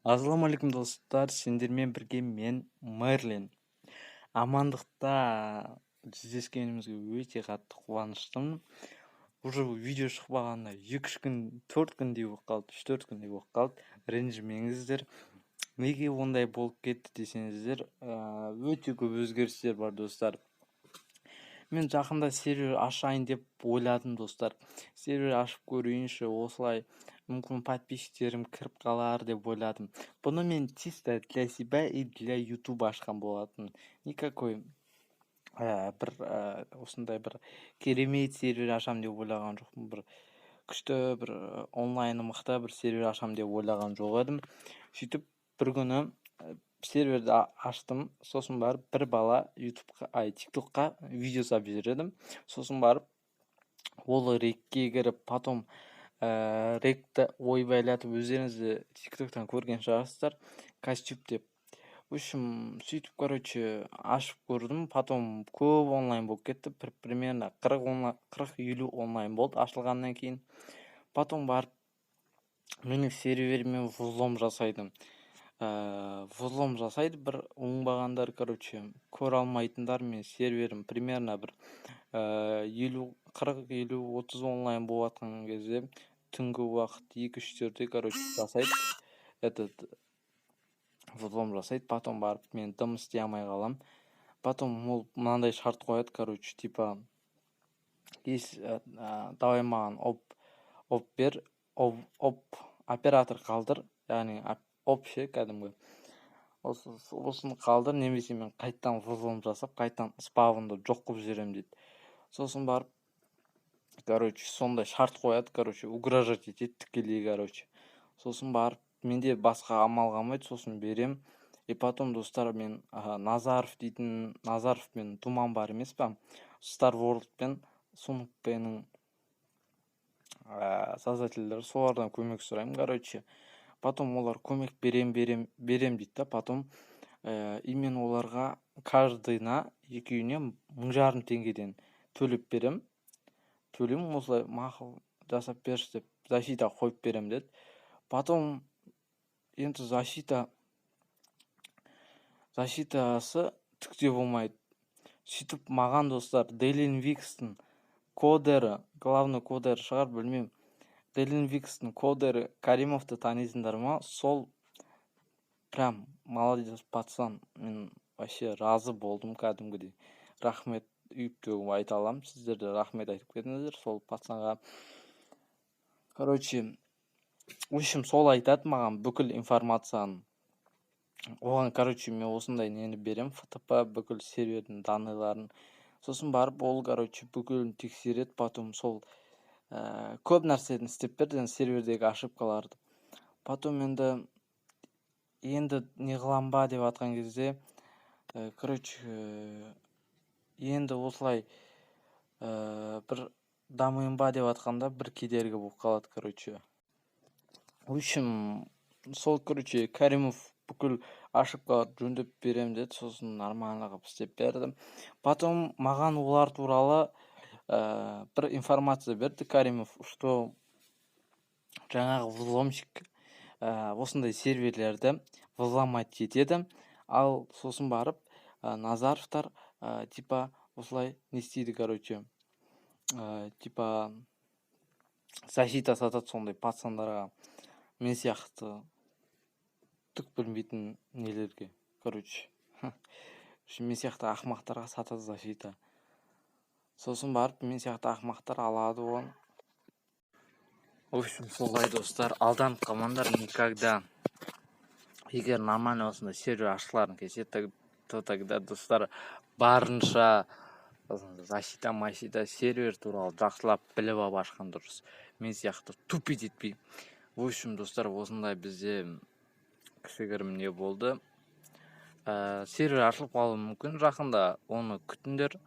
Ассалаумағалейкум достар, сендермен бірге мен Мерлин. Амандықта жүздескенімізге өте қатты қуаныштымын. Уже видео шықпағанына 2-3 күн, 4 күндей болып қалды, 3-4 күндей болып қалды. Ренжімеңіздер. Неге ондай болып кетті десеңіздер, өте көп өзгерістер бар достар. Мен жақында сервер ашайын деп ойладым достар. Сервер ашып көрейінші, осылай мүмкін подписчиктерім кіріп қалар деп ойладым. Бұны мен чисто для себя и для YouTube ашқан болатын. Никакой осындай бір керемет сервер ашам деп ойлаған жоқпын. Бір күшті, бір онлайны мықты бір сервер ашам деп ойлаған жоқ едім. Сөйтіп бір күні серверді аштым, сосын барып бір бала TikTokқа видео салып жібердім. Сосын барып ол рекке кіріп, потом ректі ойбайлатып, өздеріңізді TikToктан көрген шығарсыздар, костюм деп. В общем, сөйтіп, ашып көрдім, потом көп онлайн болып кетті, примерно 40-50 онлайн болды ашылғаннан кейін. Потом барып, менің серверіме взлом жасайды. Взлом жасайды, бір оңбағандар, көре алмайтындар. Мен серверім примерно бір 40-50-30 онлайн болатқан кезде түнгі уақыт 2-3-терде жасайды. Этот взлом жасайды, потом барып мен дым істей алмай қалам. Потом ол мынандай шарт қояды, типа давай маған оп бер, оператор қалдыр, яғни ше кәдімгі. Осыны қалдыр, немесе мен қайттан взлом жасап, қайттан спавнды жоқ қылып жіберем дейді. Сосын барып, сондай шарт қояды, угрожать етеді тікелей, Сосын барып, менде басқа амал қалмайды, сосын берем. И потом, достар, мен Назаров мен Думан бар емес па? Star World пен Сунукпенің создательдері, солардан көмек сұраймын, Потом олар көмек берем дейді да, потом именно оларға каждыйына екеуіне 1500 теңгеден төлеп берем. Төлем осылай мақұл жасап берші деп защита қойып берем деді. Потом енді защитасы түкте болмайды. Сөйтіп маған, достар, Дейлин Викстің кодері, главный кодері шығар, білмеймін. Дейлин Викстің кодері Каримовты танисыңдар ма? Сол прям молодец пацан. Мен вообще разы болдым кәдімгідей. Рахмет үйіп айта алам. Сіздер де рахмет айтып кетіңіздер сол пацанға. В общем, сол айтады маған бүкіл информацияны. Оған, мен осындай нені берем, ФТП, бүкіл сервердің данныйларын. Сосын барып, ол, бүкілін тексереді, потом сол көп нәрседен істеп берді, сервердегі ошибкаларды. Потом енді не қылам ба деп атқан кезде, енді осылай бір дамыйын ба деп атқанда бір кедергі болып қалады, В общем, сол, Каримов бүкіл ошибкаларды жөндеп берем деді, сосын нормально қылып істеп бердім. Потом маған олар туралы бір информация берді Каримов, что жаңағы взломщик осындай серверлерді взломать етеді. Ал сосын барып Назаровтар типа осылай не істейді, типа защита сатады сондай пацандарға, мен сияқты түк білмейтін нелерге, мен сияқты ақмақтарға сатады защита. Сосын барып мен сияқты ақмақтар алады оны. В общем, солай, достар, алданып қалмаңдар никогда. Егер нормально осындай сервер ашқыларың келсе, то тогда, достар, барынша защита сервер туралы жақсылап біліп алып ашқан дұрыс. Мен сияқты тупить етпей. В общем, достар, осындай бізде кішігірім не болды. Сервер ашылып қалуы мүмкін жақында, оны күтіңдер.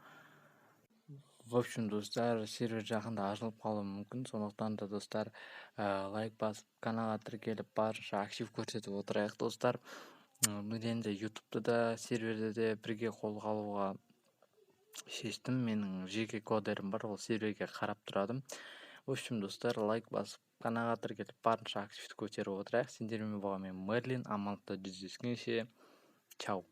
В общем, достар, сервер жақында ашылып қалуы мүмкін, сондықтан да, достар, лайк басып, каналға тіркеліп, барынша актив көрсетіп отырайық, достар. Мен енді ютубты да, серверді де бірге қолға алуға шештім. Менің жеке кодерім бар, ол серверге қарап тұрадым. В общем, достар, лайк басып, каналға тіркеліп барынша активті көтеріп отырайық. Сендермен болған мен Мерлин. Амандықта жүздескенше. Чау.